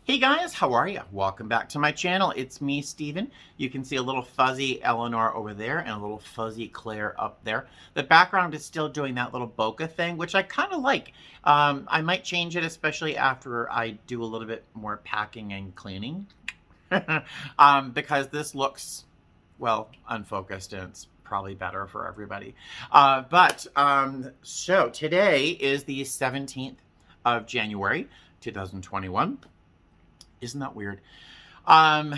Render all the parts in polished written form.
Hey guys, how are you? Welcome back to my channel. It's me, Steven. You can see a little fuzzy Eleanor over there and a little fuzzy Claire up there. The background is still doing that little bokeh thing, which I kind of like. I might change it, especially after I do a little bit more packing and cleaning. Because this looks, well, unfocused and it's probably better for everybody. So today is the 17th of January, 2021. Isn't that weird? Um,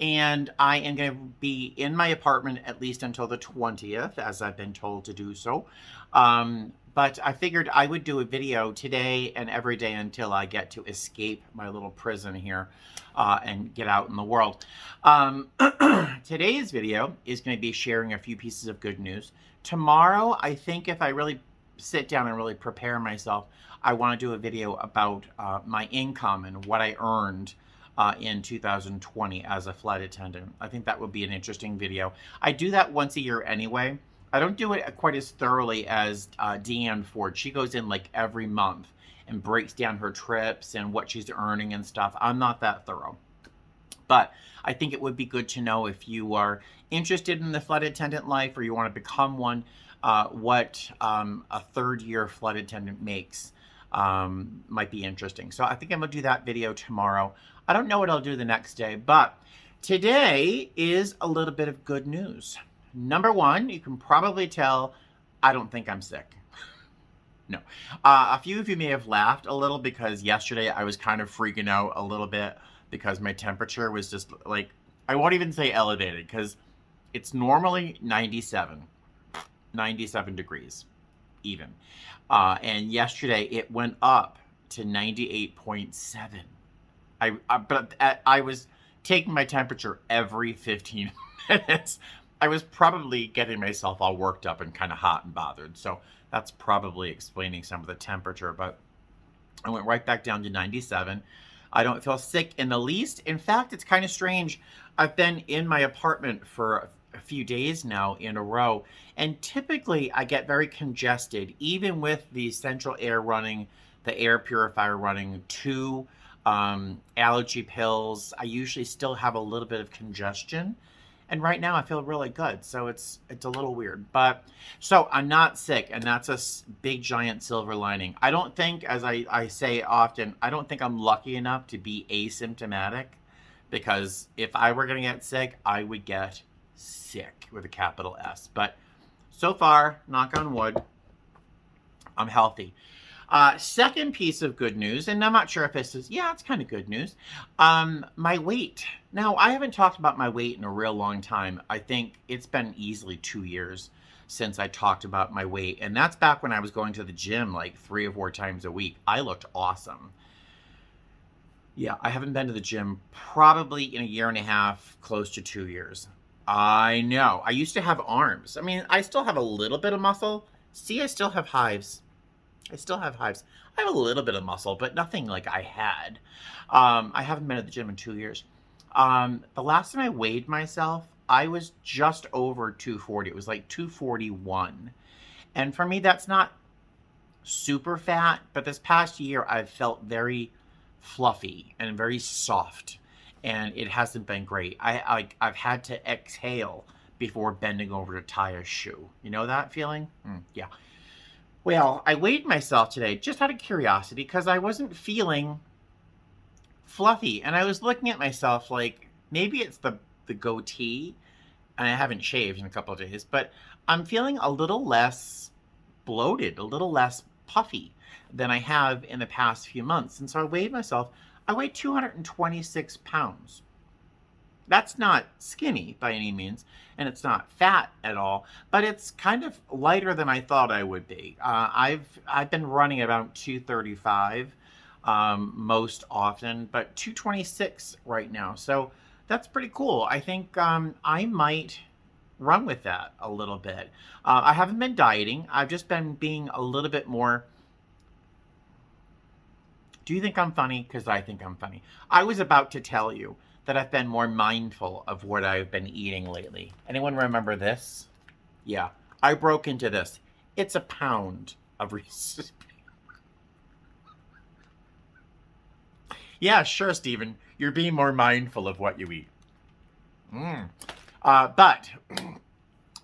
and I am going to be in my apartment at least until the 20th, as I've been told to do so. But I figured I would do a video today and every day until I get to escape my little prison here and get out in the world. Today's video is going to be sharing a few pieces of good news. Tomorrow, I think if I really sit down and really prepare myself, I want to do a video about my income and what I earned in 2020 as a flight attendant. I think that would be an interesting video. I do that once a year anyway. I don't do it quite as thoroughly as Deanne Ford. She goes in like every month and breaks down her trips and what she's earning and stuff. I'm not that thorough. But I think it would be good to know if you are interested in the flight attendant life or you want to become one, what a third-year flight attendant makes. Might be interesting. So I think I'm going to do that video tomorrow. I don't know what I'll do the next day, but today is a little bit of good news. Number one, you can probably tell I don't think I'm sick. No. A few of you may have laughed a little because yesterday I was kind of freaking out a little bit because my temperature was just like, I won't even say elevated because it's normally 97 degrees even. And yesterday it went up to 98.7. I was taking my temperature every 15 minutes. I was probably getting myself all worked up and kind of hot and bothered. So that's probably explaining some of the temperature. But I went right back down to 97. I don't feel sick in the least. In fact, it's kind of strange. I've been in my apartment for a few days now in a row, and typically I get very congested, even with the central air running, the air purifier running, two allergy pills. I usually still have a little bit of congestion. And right now I feel really good. So it's a little weird. But so I'm not sick, and that's a big giant silver lining. I don't think, as I say often, I don't think I'm lucky enough to be asymptomatic, because if I were going to get sick, I would get sick with a capital S. But so far, knock on wood, I'm healthy. Second piece of good news, and I'm not sure if this is, yeah, it's kind of good news. My weight. Now, I haven't talked about my weight in a real long time. I think it's been easily 2 years since I talked about my weight. And that's back when I was going to the gym like 3 or 4 times a week. I looked awesome. Yeah, I haven't been to the gym probably in a year and a half, close to 2 years. I know. I used to have arms. I mean, I still have a little bit of muscle. See, I still have hives. I still have hives. I have a little bit of muscle, but nothing like I had. I haven't been at the gym in 2 years. The last time I weighed myself, I was just over 240. It was like 241. And for me, that's not super fat, but this past year I've felt very fluffy and very soft, and it hasn't been great. I've had to exhale before bending over to tie a shoe. You know that feeling? Yeah. Well, I weighed myself today just out of curiosity because I wasn't feeling fluffy. And I was looking at myself like, maybe it's the goatee, and I haven't shaved in a couple of days, but I'm feeling a little less bloated, a little less puffy than I have in the past few months. And so I weighed myself. I weighed 226 pounds. That's not skinny by any means, and it's not fat at all, but it's kind of lighter than I thought I would be. I've been running about 235 most often, but 226 right now. So that's pretty cool. I think I might run with that a little bit. I haven't been dieting. I've just been being a little bit more. Do you think I'm funny? Because I think I'm funny. I was about to tell you that I've been more mindful of what I've been eating lately. Anyone remember this? Yeah, I broke into this. It's a pound of Reese's. Yeah, sure, Stephen. You're being more mindful of what you eat. Mm. But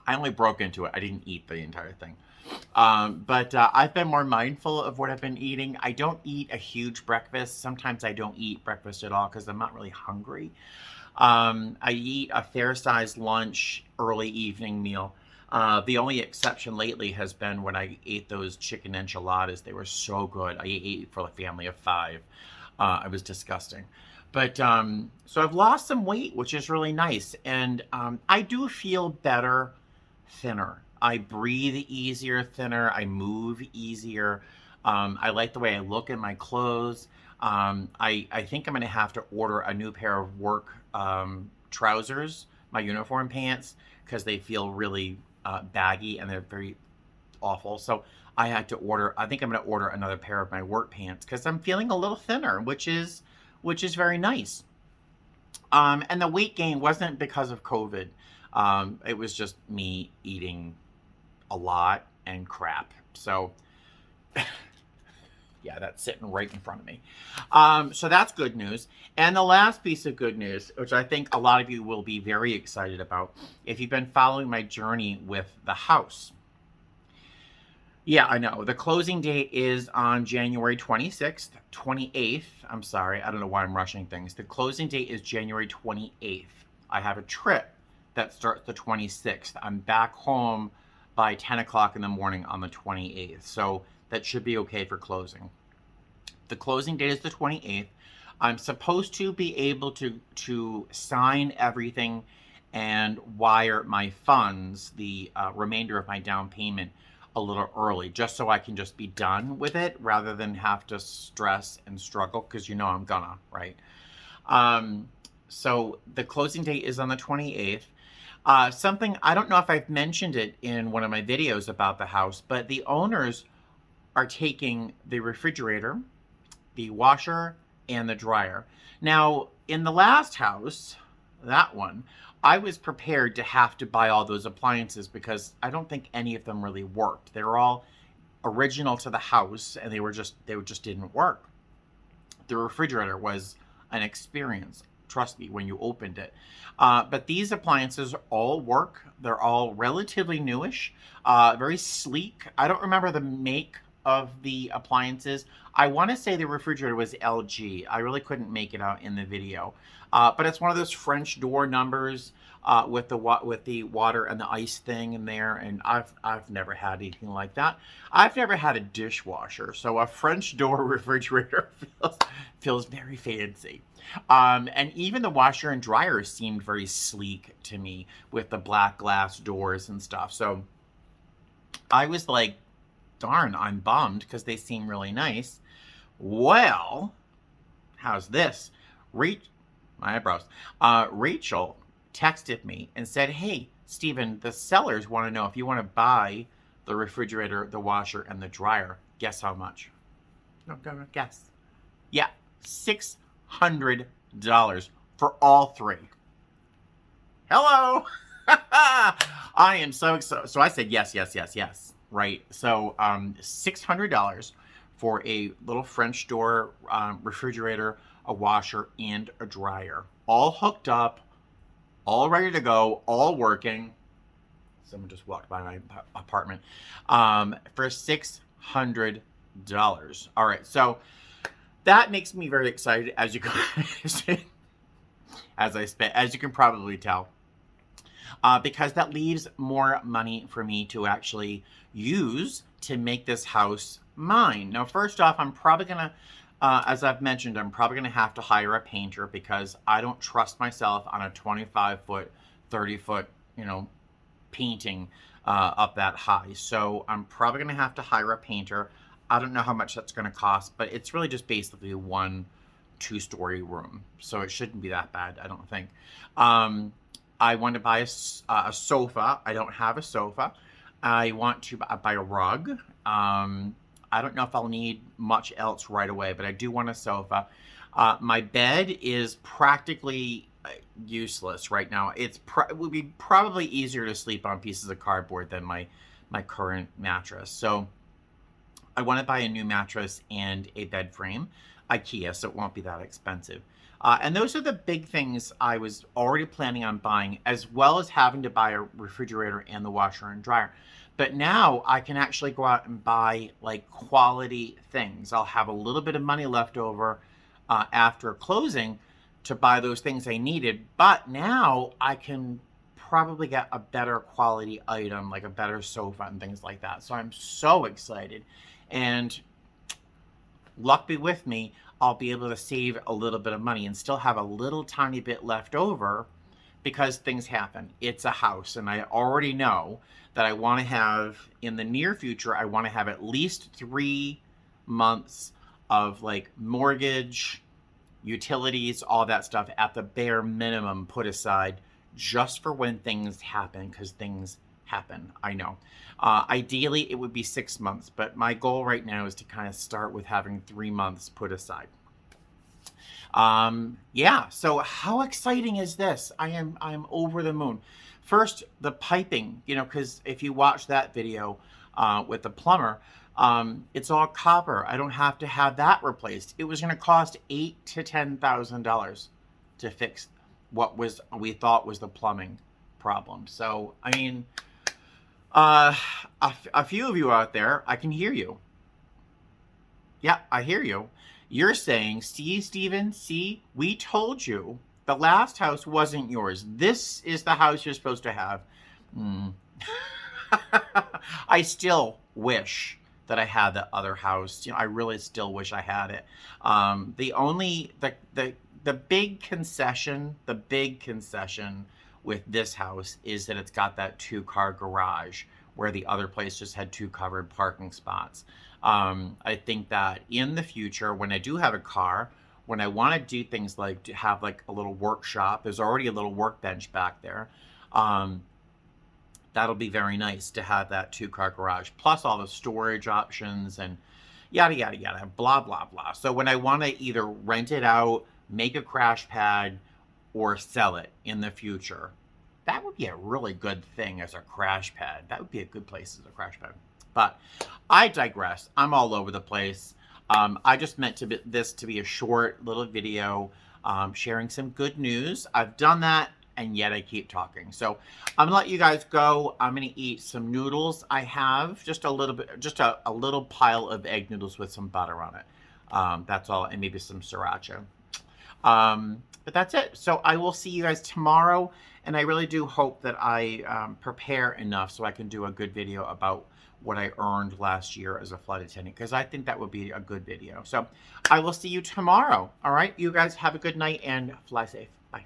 I only broke into it. I didn't eat the entire thing. But I've been more mindful of what I've been eating. I don't eat a huge breakfast. Sometimes I don't eat breakfast at all because I'm not really hungry. I eat a fair sized lunch, early evening meal. The only exception lately has been when I ate those chicken enchiladas. They were so good. I ate for a family of five. It was disgusting. But so I've lost some weight, which is really nice. And I do feel better, thinner. I breathe easier, thinner. I move easier. I like the way I look in my clothes. I think I'm going to have to order a new pair of work trousers, my uniform pants, because they feel really baggy and they're very awful. So I had to order. I think I'm going to order another pair of my work pants because I'm feeling a little thinner, which is very nice. And the weight gain wasn't because of COVID. It was just me eating a lot and crap. So yeah, that's sitting right in front of me. So that's good news. And the last piece of good news, which I think a lot of you will be very excited about, if you've been following my journey with the house. Yeah, I know. The closing date is on January 26th, 28th. I'm sorry, I don't know why I'm rushing things. The closing date is January 28th. I have a trip that starts the 26th. I'm back home by 10 o'clock in the morning on the 28th. So that should be okay for closing. The closing date is the 28th. I'm supposed to be able to sign everything and wire my funds, the remainder of my down payment, a little early, just so I can just be done with it rather than have to stress and struggle because you know I'm gonna, right? Um, so the closing date is on the 28th. Something, I don't know if I've mentioned it in one of my videos about the house, but the owners are taking the refrigerator, the washer, and the dryer. Now, in the last house, that one, I was prepared to have to buy all those appliances because I don't think any of them really worked. They were all original to the house and they just didn't work. The refrigerator was an experience. Trust me, when you opened it. But these appliances all work. They're all relatively newish, very sleek. I don't remember the make of the appliances. I want to say the refrigerator was LG. I really couldn't make it out in the video. But it's one of those French door numbers with the water and the ice thing in there, and I've never had anything like that. I've never had a dishwasher, so a French door refrigerator feels very fancy. And even the washer and dryer seemed very sleek to me with the black glass doors and stuff. So I was like, darn, I'm bummed because they seem really nice. Well, how's this? My eyebrows. Rachel texted me and said, "Hey, Stephen, the sellers want to know if you want to buy the refrigerator, the washer, and the dryer. Guess how much?" No, go guess. Yeah, $600 for all three. Hello. I am so excited. So I said yes, yes, yes, yes. Right. So $600 for a little French door refrigerator, a washer, and a dryer, all hooked up, all ready to go, all working. Someone just walked by my apartment for $600. All right, so that makes me very excited, as you guys, as you can probably tell, because that leaves more money for me to actually use to make this house mine. Now, first off, I'm probably gonna, as I've mentioned, I'm probably gonna have to hire a painter because I don't trust myself on a 25-foot, 30-foot, painting up that high. So I'm probably gonna have to hire a painter. I don't know how much that's gonna cost, but it's really just basically one 2-story room, so it shouldn't be that bad, I don't think. I want to buy a sofa. I don't have a sofa. I want to buy a rug. I don't know if I'll need much else right away, but I do want a sofa. My bed is practically useless right now. It would be probably easier to sleep on pieces of cardboard than my current mattress. So I want to buy a new mattress and a bed frame. IKEA, so it won't be that expensive. And those are the big things I was already planning on buying, as well as having to buy a refrigerator and the washer and dryer. But now I can actually go out and buy like quality things. I'll have a little bit of money left over after closing to buy those things I needed. But now I can probably get a better quality item, like a better sofa and things like that. So I'm so excited. And luck be with me, I'll be able to save a little bit of money and still have a little tiny bit left over because things happen. It's a house, and I already know that I want to have, in the near future, I want to have at least 3 months of like mortgage, utilities, all that stuff at the bare minimum put aside just for when things happen, because things happen. I know. Ideally, it would be 6 months, but my goal right now is to kind of start with having 3 months put aside. Yeah, so how exciting is this? I'm over the moon. First, the piping, you know, because if you watch that video with the plumber, it's all copper. I don't have to have that replaced. It was going to cost $8,000 to $10,000 to fix what we thought was the plumbing problem. So, I mean, a few of you out there, I can hear you. Yeah, I hear you. You're saying, see, Steven, see, we told you the last house wasn't yours. This is the house you're supposed to have. I still wish that I had the other house. You know, I really still wish I had it. The big concession, with this house is that it's got that 2-car garage where the other place just had 2 covered parking spots. I think that in the future, when I do have a car, when I want to do things like to have like a little workshop, there's already a little workbench back there. That'll be very nice to have that 2-car garage, plus all the storage options and yada, yada, yada, blah, blah, blah. So when I want to either rent it out, make a crash pad, or sell it in the future, that would be a really good thing as a crash pad. That would be a good place as a crash pad. But I digress. I'm all over the place. I just meant this to be a short little video sharing some good news. I've done that, and yet I keep talking. So I'm gonna let you guys go. I'm gonna eat some noodles. I have just a little bit, just a little pile of egg noodles with some butter on it. That's all, and maybe some sriracha. But that's it. So I will see you guys tomorrow, and I really do hope that I prepare enough so I can do a good video about what I earned last year as a flight attendant, because I think that would be a good video. So I will see you tomorrow. All right, you guys have a good night and fly safe. Bye.